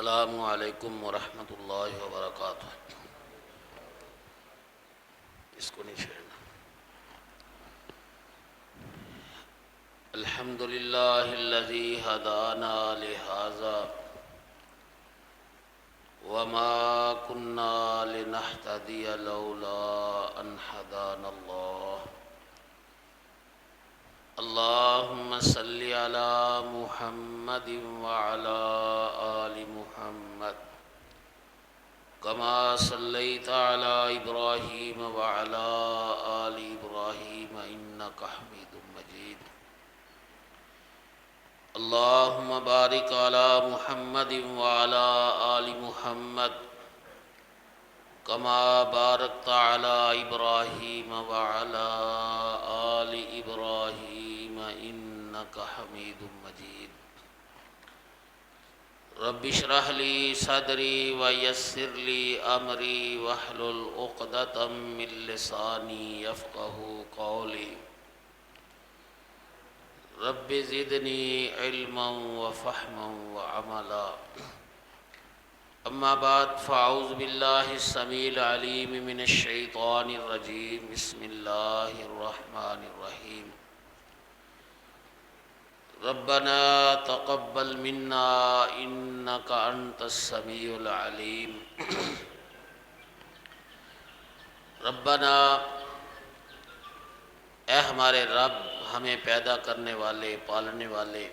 السلام علیکم ورحمۃ اللہ وبرکاتہ۔ اس کو نہیں چھیڑنا۔ الحمد للہ الذی ہدانا لہذا وما كنا لنهتدی لولا ان ہدانا اللہ۔ اللہم صل علی محمد وعلی آل محمد کما صلیت علی ابراہیم وعلی آل ابراہیم انک حمید مجید۔ اللہم بارک علی محمد وعلی آل محمد کما بارکت علی ابراہیم وعلی آل ابراہیم انک حمید مجید۔ رب اشرح لی صدری ویسر لی امری واحلل عقدۃ من لسانی یفقہوا قولی۔ رب زدنی علما وفہما وعملا۔ اما بعد فاعوذ باللہ السمیع العلیم من الشیطان الرجیم۔ بسم اللہ الرحمن الرحیم۔ ربنا تقبل منا انک انت السمیع العلیم۔ ربنا، اے ہمارے رب، ہمیں پیدا کرنے والے، پالنے والے،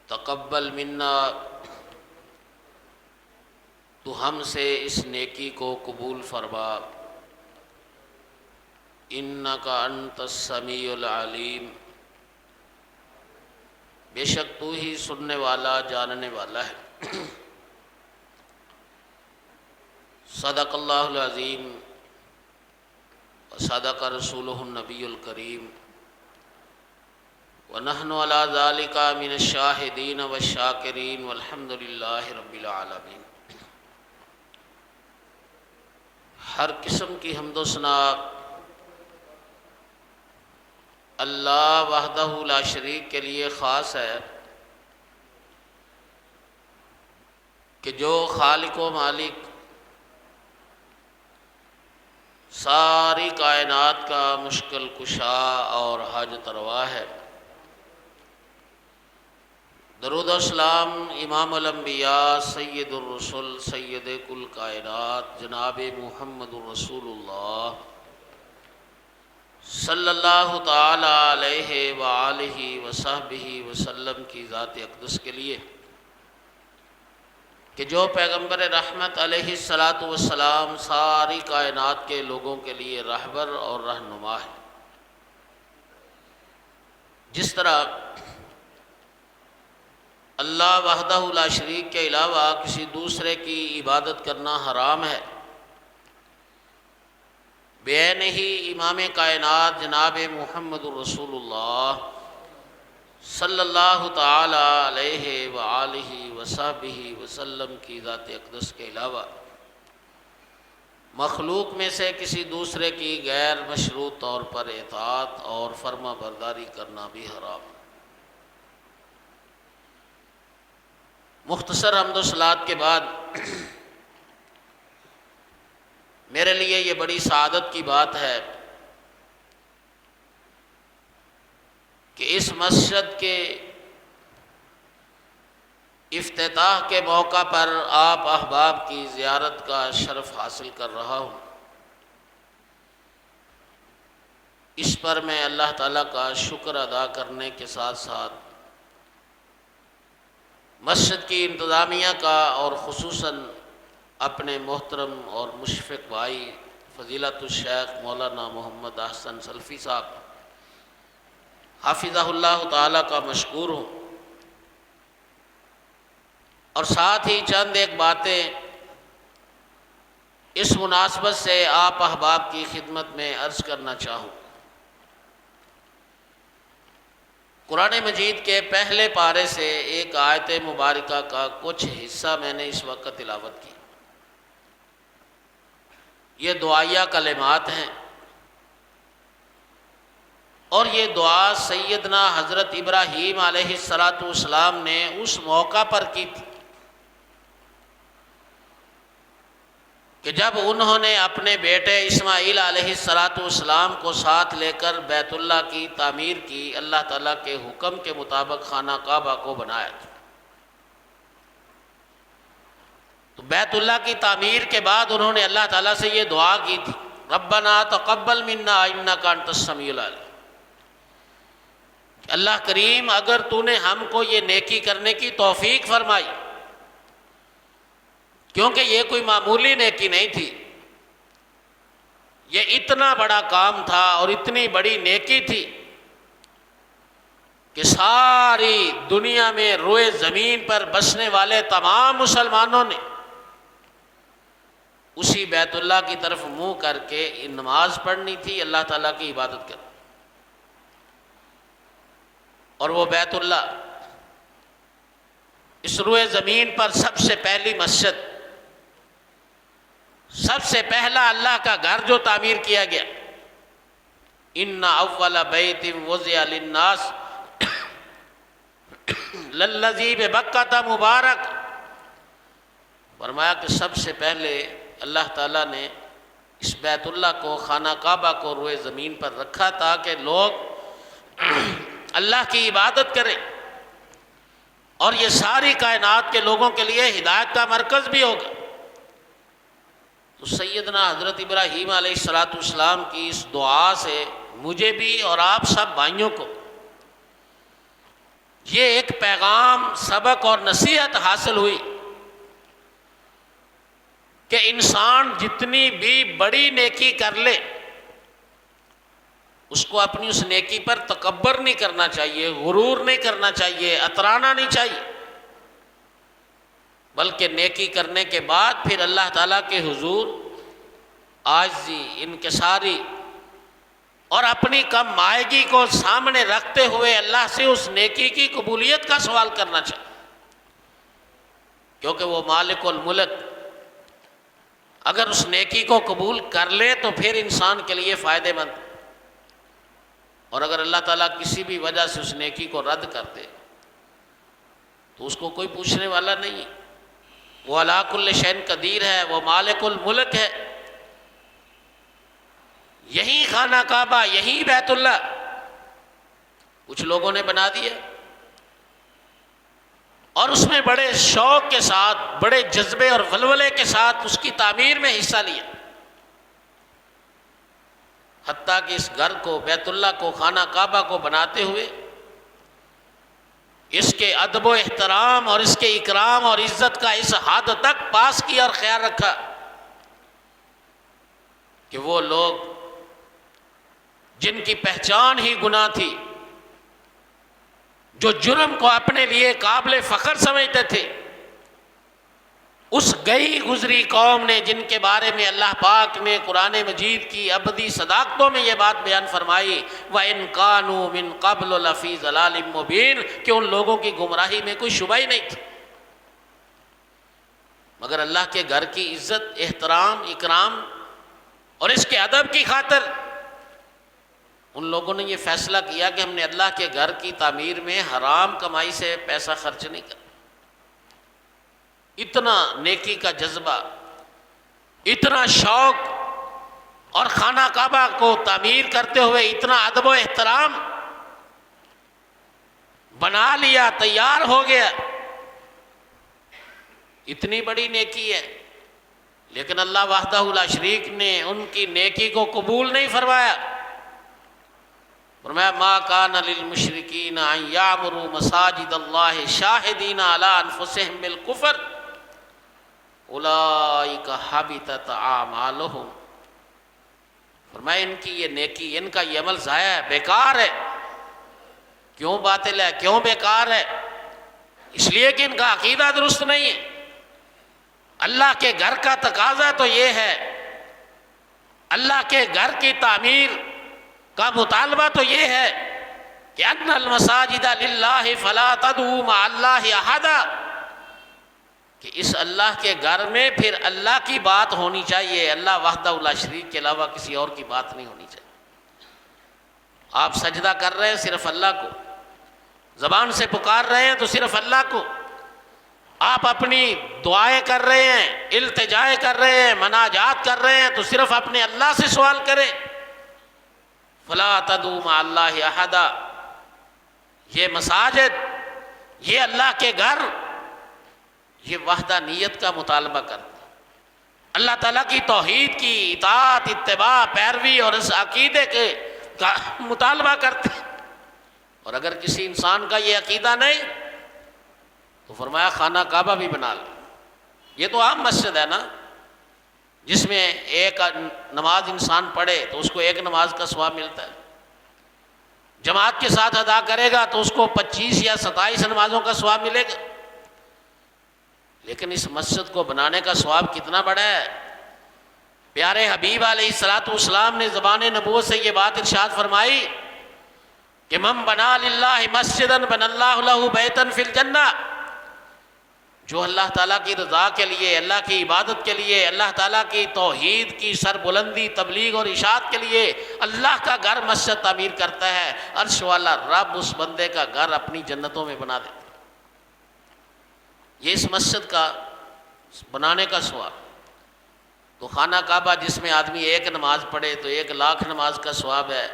تقبل منا، تو ہم سے اس نیکی کو قبول فرما، انک انت السمیع العلیم، بے شک تو ہی سننے والا، جاننے والا ہے۔ صدق اللہ العظیم وصدق رسولہ النبی الکریم ونحن علی ذلک من الشاہدین والشاکرین والحمد للہ رب العالمین۔ ہر قسم کی حمد و ثنا اللہ وحدہ لا شریک کے لیے خاص ہے، کہ جو خالق و مالک ساری کائنات کا مشکل کشا اور حاجت روا ہے۔ درود و سلام امام الانبیاء سید الرسل سید کل کائنات جناب محمد الرسول اللہ صلی اللہ تعالی علیہ وآلہ وصحبہ وسلم کی ذات اقدس کے لیے، کہ جو پیغمبر رحمت علیہ السلام ساری کائنات کے لوگوں کے لیے رہبر اور رہنما ہے۔ جس طرح اللہ وحدہ لا شریک کے علاوہ کسی دوسرے کی عبادت کرنا حرام ہے، بعین ہی امام کائنات جناب محمد الرسول اللہ صلی اللہ تعالی علیہ وآلہ وصحبہ وسلم کی ذات اقدس کے علاوہ مخلوق میں سے کسی دوسرے کی غیر مشروط طور پر اطاعت اور فرما برداری کرنا بھی حرام۔ مختصر حمد و صلوات کے بعد میرے لیے یہ بڑی سعادت کی بات ہے کہ اس مسجد کے افتتاح کے موقع پر آپ احباب کی زیارت کا شرف حاصل کر رہا ہوں۔ اس پر میں اللہ تعالیٰ کا شکر ادا کرنے کے ساتھ ساتھ مسجد کی انتظامیہ کا اور خصوصاً اپنے محترم اور مشفق بھائی فضیلت الشیخ مولانا محمد احسن سلفی صاحب حافظہ اللہ تعالیٰ کا مشکور ہوں، اور ساتھ ہی چند ایک باتیں اس مناسبت سے آپ احباب کی خدمت میں عرض کرنا چاہوں۔ قرآن مجید کے پہلے پارے سے ایک آیت مبارکہ کا کچھ حصہ میں نے اس وقت تلاوت کی۔ یہ دعائیہ کلمات ہیں، اور یہ دعا سیدنا حضرت ابراہیم علیہ السلام نے اس موقع پر کی تھی کہ جب انہوں نے اپنے بیٹے اسماعیل علیہ السلام کو ساتھ لے کر بیت اللہ کی تعمیر کی، اللہ تعالیٰ کے حکم کے مطابق خانہ کعبہ کو بنایا تھا۔ تو بیت اللہ کی تعمیر کے بعد انہوں نے اللہ تعالیٰ سے یہ دعا کی تھی، ربنا تقبل منا انک انت السمیع العلیم، اللہ کریم اگر تو نے ہم کو یہ نیکی کرنے کی توفیق فرمائی، کیونکہ یہ کوئی معمولی نیکی نہیں تھی، یہ اتنا بڑا کام تھا اور اتنی بڑی نیکی تھی کہ ساری دنیا میں روئے زمین پر بسنے والے تمام مسلمانوں نے اسی بیت اللہ کی طرف منہ کر کے نماز پڑھنی تھی، اللہ تعالیٰ کی عبادت کرنی۔ اور وہ بیت اللہ اس روئے زمین پر سب سے پہلی مسجد، سب سے پہلا اللہ کا گھر جو تعمیر کیا گیا، ان اول بیت وضع للناس للذی ببکۃ مبارک، فرمایا کہ سب سے پہلے اللہ تعالیٰ نے اس بیت اللہ کو، خانہ کعبہ کو روئے زمین پر رکھا تاکہ لوگ اللہ کی عبادت کریں، اور یہ ساری کائنات کے لوگوں کے لیے ہدایت کا مرکز بھی ہوگا۔ تو سیدنا حضرت ابراہیم علیہ السلام کی اس دعا سے مجھے بھی اور آپ سب بھائیوں کو یہ ایک پیغام، سبق اور نصیحت حاصل ہوئی کہ انسان جتنی بھی بڑی نیکی کر لے، اس کو اپنی اس نیکی پر تکبر نہیں کرنا چاہیے، غرور نہیں کرنا چاہیے، اترانا نہیں چاہیے، بلکہ نیکی کرنے کے بعد پھر اللہ تعالیٰ کے حضور عاجزی، انکساری اور اپنی کم مائگی کو سامنے رکھتے ہوئے اللہ سے اس نیکی کی قبولیت کا سوال کرنا چاہیے، کیونکہ وہ مالک الملک اگر اس نیکی کو قبول کر لے تو پھر انسان کے لیے فائدہ مند، اور اگر اللہ تعالیٰ کسی بھی وجہ سے اس نیکی کو رد کر دے تو اس کو کوئی پوچھنے والا نہیں ہے، وہ علی کل شیء قدیر ہے، وہ مالک الملک ہے۔ یہی خانہ کعبہ، یہی بیت اللہ کچھ لوگوں نے بنا دیا اور اس میں بڑے شوق کے ساتھ، بڑے جذبے اور ولولے کے ساتھ اس کی تعمیر میں حصہ لیا، حتیٰ کہ اس گھر کو، بیت اللہ کو، خانہ کعبہ کو بناتے ہوئے اس کے ادب و احترام اور اس کے اکرام اور عزت کا اس حد تک پاس کیا اور خیال رکھا کہ وہ لوگ جن کی پہچان ہی گناہ تھی، جو جرم کو اپنے لیے قابل فخر سمجھتے تھے، اس گئی گزری قوم نے جن کے بارے میں اللہ پاک نے قرآن مجید کی ابدی صداقتوں میں یہ بات بیان فرمائی، وَإِن كَانُوا مِن قَبْلُ لَفِي ضَلَالٍ مُبِينٍ، کہ ان لوگوں کی گمراہی میں کوئی شبہ ہی نہیں تھی، مگر اللہ کے گھر کی عزت، احترام، اکرام اور اس کے ادب کی خاطر ان لوگوں نے یہ فیصلہ کیا کہ ہم نے اللہ کے گھر کی تعمیر میں حرام کمائی سے پیسہ خرچ نہیں کرنا۔ اتنا نیکی کا جذبہ، اتنا شوق، اور خانہ کعبہ کو تعمیر کرتے ہوئے اتنا ادب و احترام، بنا لیا، تیار ہو گیا، اتنی بڑی نیکی ہے، لیکن اللہ وحدہ لا شریک نے ان کی نیکی کو قبول نہیں فرمایا۔ فرمایا ما کان للمشرکین ان یعمروا مساجد اللہ شاہدین علی انفسہم بالکفر اولئک حبطت اعمالہم، فرمایا ان کی یہ نیکی، ان کا یہ عمل ضائع ہے، بیکار ہے۔ کیوں باطل ہے، کیوں بیکار ہے؟ اس لیے کہ ان کا عقیدہ درست نہیں ہے۔ اللہ کے گھر کا تقاضا تو یہ ہے، اللہ کے گھر کی تعمیر کا مطالبہ تو یہ ہے کہ ان المساجد للہ فلا تدعوا مع اللہ احدا، کہ اس اللہ کے گھر میں پھر اللہ کی بات ہونی چاہیے، اللہ وحدہ لا شریک کے علاوہ کسی اور کی بات نہیں ہونی چاہیے۔ آپ سجدہ کر رہے ہیں صرف اللہ کو، زبان سے پکار رہے ہیں تو صرف اللہ کو، آپ اپنی دعائیں کر رہے ہیں، التجائیں کر رہے ہیں، مناجات کر رہے ہیں تو صرف اپنے اللہ سے سوال کریں۔ فلا تدعوا مع اللہ احدا، یہ مساجد، یہ اللہ کے گھر، یہ وحدانیت کا مطالبہ کرتا ہے، اللہ تعالیٰ کی توحید کی اطاعت، اتباع، پیروی اور اس عقیدے کے کا مطالبہ کرتے ہیں۔ اور اگر کسی انسان کا یہ عقیدہ نہیں تو فرمایا خانہ کعبہ بھی بنا لے۔ یہ تو عام مسجد ہے نا، جس میں ایک نماز انسان پڑھے تو اس کو ایک نماز کا ثواب ملتا ہے، جماعت کے ساتھ ادا کرے گا تو اس کو 25 یا 27 نمازوں کا ثواب ملے گا۔ لیکن اس مسجد کو بنانے کا ثواب کتنا بڑا ہے۔ پیارے حبیب علیہ الصلوۃ والسلام نے زبان نبوت سے یہ بات ارشاد فرمائی کہ من بنا للہ مسجدا بنى اللہ لہ بیتا فی الجنہ، جو اللہ تعالیٰ کی رضا کے لیے، اللہ کی عبادت کے لیے، اللہ تعالیٰ کی توحید کی سربلندی، تبلیغ اور اشاعت کے لیے اللہ کا گھر مسجد تعمیر کرتا ہے، عرش والا رب اس بندے کا گھر اپنی جنتوں میں بنا دیتا ہے۔ یہ اس مسجد کا بنانے کا ثواب۔ تو خانہ کعبہ جس میں آدمی ایک نماز پڑھے تو 1,00,000 نماز کا ثواب ہے،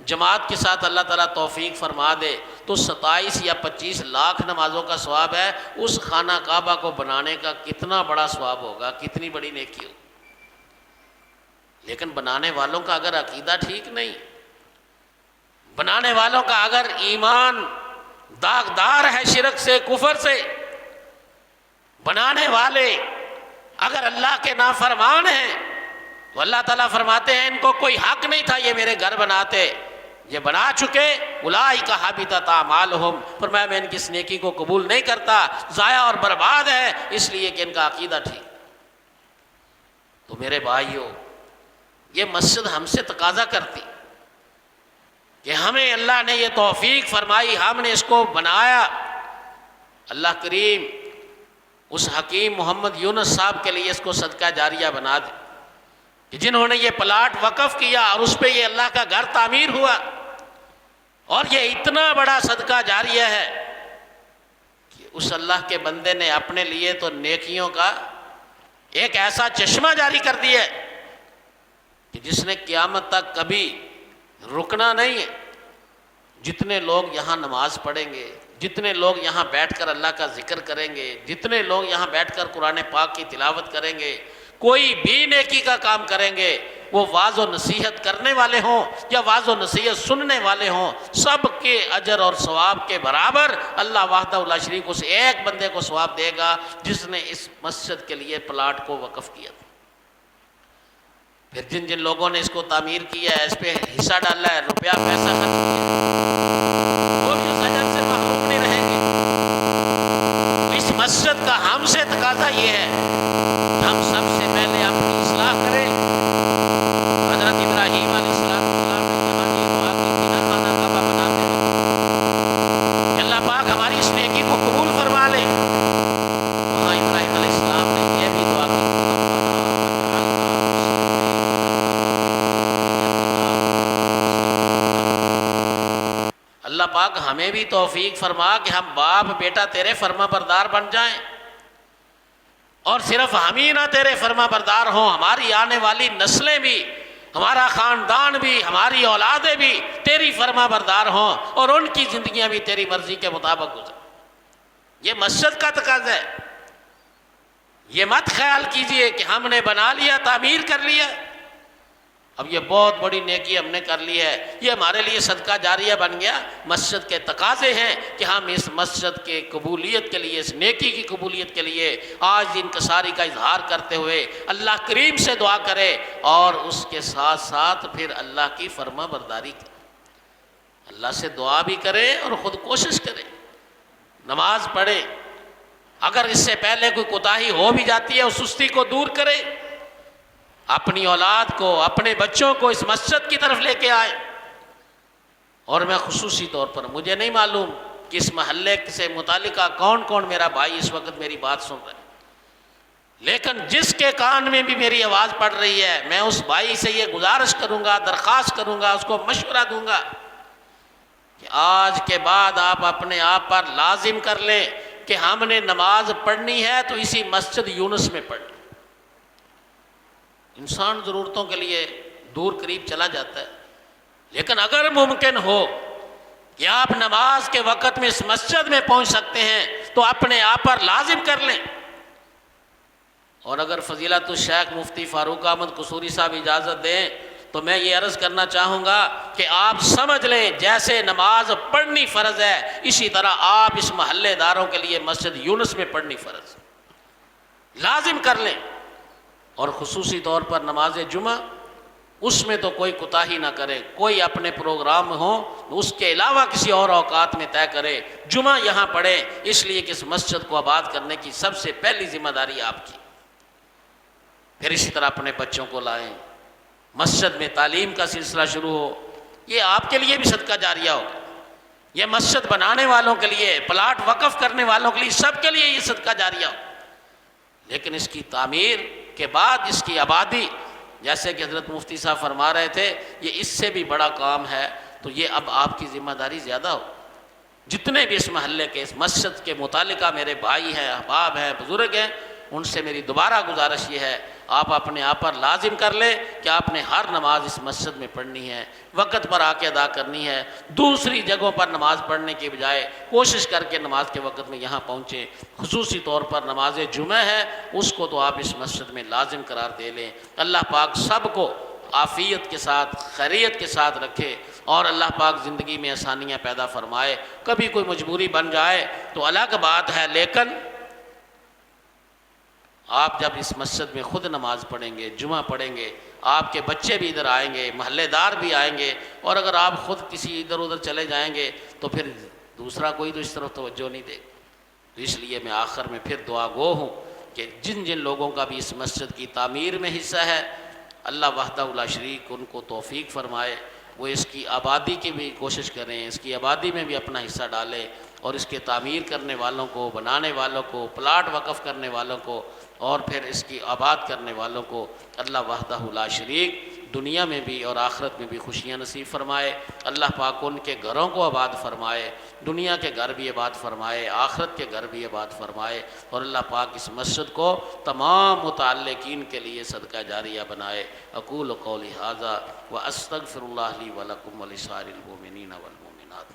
جماعت کے ساتھ اللہ تعالیٰ توفیق فرما دے تو 27 یا 25 لاکھ نمازوں کا ثواب ہے۔ اس خانہ کعبہ کو بنانے کا کتنا بڑا ثواب ہوگا، کتنی بڑی نیکی ہوگی۔ لیکن بنانے والوں کا اگر عقیدہ ٹھیک نہیں، بنانے والوں کا اگر ایمان داغدار ہے شرک سے، کفر سے، بنانے والے اگر اللہ کے نافرمان ہیں تو اللہ تعالیٰ فرماتے ہیں ان کو کوئی حق نہیں تھا یہ میرے گھر بناتے، یہ بنا چکے، اولئک حبطت اعمالہم، فرمایا میں ان کی اس نیکی کو قبول نہیں کرتا، ضائع اور برباد ہے، اس لیے کہ ان کا عقیدہ ٹھیک۔ تو میرے بھائیوں، یہ مسجد ہم سے تقاضا کرتی کہ ہمیں اللہ نے یہ توفیق فرمائی، ہم نے اس کو بنایا، اللہ کریم اس حکیم محمد یونس صاحب کے لیے اس کو صدقہ جاریہ بنا دے کہ جنہوں نے یہ پلاٹ وقف کیا اور اس پہ یہ اللہ کا گھر تعمیر ہوا، اور یہ اتنا بڑا صدقہ جاریہ ہے کہ اس اللہ کے بندے نے اپنے لیے تو نیکیوں کا ایک ایسا چشمہ جاری کر دیا ہے کہ جس نے قیامت تک کبھی رکنا نہیں ہے۔ جتنے لوگ یہاں نماز پڑھیں گے، جتنے لوگ یہاں بیٹھ کر اللہ کا ذکر کریں گے، جتنے لوگ یہاں بیٹھ کر قرآن پاک کی تلاوت کریں گے، کوئی بھی نیکی کا کام کریں گے، وہ واعظ و نصیحت کرنے والے ہوں یا واعظ و نصیحت سننے والے ہوں، سب کے اجر اور ثواب کے برابر اللہ وحدہ لا شریک اس ایک بندے کو ثواب دے گا جس نے اس مسجد کے لیے پلاٹ کو وقف کیا تھا۔ پھر جن جن لوگوں نے اس کو تعمیر کیا ہے، اس پہ حصہ ڈالا ہے، روپیہ پیسہ خرچ کیا ہے، وہ بھی اس اجر سے محروم نہیں رہیں گے۔ اس مسجد کا ہم سے تقاضا یہ ہے کہ ہم سب سے پہلے اپنی اصلاح کریں۔ حضرت ابراہیم علیہ السلام نے جہاں یہ دعا کی تھی نا خانہ کعبہ بناتے ہیں کہ اللہ پاک ہماری اس نیکی کو قبول فرما لے، وہاں ابراہیم علیہ السلام نے یہ بھی دعا کی اللہ پاک ہمیں بھی توفیق فرما کہ ہم باپ بیٹا تیرے فرما بردار بن جائیں، اور صرف ہم ہی نہ تیرے فرما بردار ہوں، ہماری آنے والی نسلیں بھی، ہمارا خاندان بھی، ہماری اولادیں بھی تیری فرما بردار ہوں اور ان کی زندگیاں بھی تیری مرضی کے مطابق گزریں۔ یہ مسجد کا تقاضا ہے۔ یہ مت خیال کیجئے کہ ہم نے بنا لیا، تعمیر کر لیا، اب یہ بہت بڑی نیکی ہم نے کر لی ہے، یہ ہمارے لیے صدقہ جاریہ بن گیا۔ مسجد کے تقاضے ہیں کہ ہم اس مسجد کے قبولیت کے لیے، اس نیکی کی قبولیت کے لیے آج انکساری کا اظہار کرتے ہوئے اللہ کریم سے دعا کرے، اور اس کے ساتھ ساتھ پھر اللہ کی فرما برداری کرے، اللہ سے دعا بھی کرے اور خود کوشش کرے، نماز پڑھے، اگر اس سے پہلے کوئی کوتاہی ہو بھی جاتی ہے اس سستی کو دور کرے، اپنی اولاد کو، اپنے بچوں کو اس مسجد کی طرف لے کے آئے۔ اور میں خصوصی طور پر، مجھے نہیں معلوم کہ اس محلے سے متعلقہ کون کون میرا بھائی اس وقت میری بات سن رہا ہے، لیکن جس کے کان میں بھی میری آواز پڑ رہی ہے، میں اس بھائی سے یہ گزارش کروں گا، درخواست کروں گا، اس کو مشورہ دوں گا کہ آج کے بعد آپ اپنے آپ پر لازم کر لیں کہ ہم نے نماز پڑھنی ہے تو اسی مسجد یونس میں پڑھنی۔ انسان ضرورتوں کے لیے دور قریب چلا جاتا ہے، لیکن اگر ممکن ہو کہ آپ نماز کے وقت میں اس مسجد میں پہنچ سکتے ہیں تو اپنے آپ پر لازم کر لیں۔ اور اگر فضیلت الشیخ مفتی فاروق احمد قصوری صاحب اجازت دیں تو میں یہ عرض کرنا چاہوں گا کہ آپ سمجھ لیں جیسے نماز پڑھنی فرض ہے، اسی طرح آپ اس محلے داروں کے لیے مسجد یونس میں پڑھنی فرض ہے، لازم کر لیں۔ اور خصوصی طور پر نماز جمعہ، اس میں تو کوئی کوتاہی نہ کرے، کوئی اپنے پروگرام ہوں اس کے علاوہ کسی اور اوقات میں طے کرے، جمعہ یہاں پڑھے، اس لیے کہ اس مسجد کو آباد کرنے کی سب سے پہلی ذمہ داری آپ کی۔ پھر اسی طرح اپنے بچوں کو لائیں، مسجد میں تعلیم کا سلسلہ شروع ہو، یہ آپ کے لیے بھی صدقہ جاریہ ہوگا، یہ مسجد بنانے والوں کے لیے، پلاٹ وقف کرنے والوں کے لیے، سب کے لیے یہ صدقہ جاریہ ہوگا۔ لیکن اس کی تعمیر کے بعد اس کی آبادی، جیسے کہ حضرت مفتی صاحب فرما رہے تھے، یہ اس سے بھی بڑا کام ہے، تو یہ اب آپ کی ذمہ داری زیادہ ہو۔ جتنے بھی اس محلے کے، اس مسجد کے متعلقہ میرے بھائی ہیں، احباب ہیں، بزرگ ہیں، ان سے میری دوبارہ گزارش یہ ہے، آپ اپنے آپ پر لازم کر لیں کہ آپ نے ہر نماز اس مسجد میں پڑھنی ہے، وقت پر آ کے ادا کرنی ہے، دوسری جگہوں پر نماز پڑھنے کے بجائے کوشش کر کے نماز کے وقت میں یہاں پہنچیں۔ خصوصی طور پر نماز جمعہ ہے، اس کو تو آپ اس مسجد میں لازم قرار دے لیں۔ اللہ پاک سب کو عافیت کے ساتھ، خیریت کے ساتھ رکھے، اور اللہ پاک زندگی میں آسانیاں پیدا فرمائے۔ کبھی کوئی مجبوری بن جائے تو الگ بات ہے، لیکن آپ جب اس مسجد میں خود نماز پڑھیں گے، جمعہ پڑھیں گے، آپ کے بچے بھی ادھر آئیں گے، محلے دار بھی آئیں گے، اور اگر آپ خود کسی ادھر ادھر چلے جائیں گے تو پھر دوسرا کوئی تو اس طرف توجہ نہیں دے گا۔ تو اس لیے میں آخر میں پھر دعا گو ہوں کہ جن جن لوگوں کا بھی اس مسجد کی تعمیر میں حصہ ہے، اللہ وحدہ لا شریک ان کو توفیق فرمائے، وہ اس کی آبادی کی بھی کوشش کریں، اس کی آبادی میں بھی اپنا حصہ ڈالیں، اور اس کے تعمیر کرنے والوں کو، بنانے والوں کو، پلاٹ وقف کرنے والوں کو، اور پھر اس کی آباد کرنے والوں کو اللہ وحدہ لا شریک دنیا میں بھی اور آخرت میں بھی خوشیاں نصیب فرمائے۔ اللہ پاک ان کے گھروں کو آباد فرمائے، دنیا کے گھر بھی آباد فرمائے، آخرت کے گھر بھی آباد فرمائے، اور اللہ پاک اس مسجد کو تمام متعلقین کے لیے صدقہ جاریہ بنائے۔ اقول قولی ھذا واستغفر اللہ لی ولکم ولسائر المؤمنین والمؤمنات۔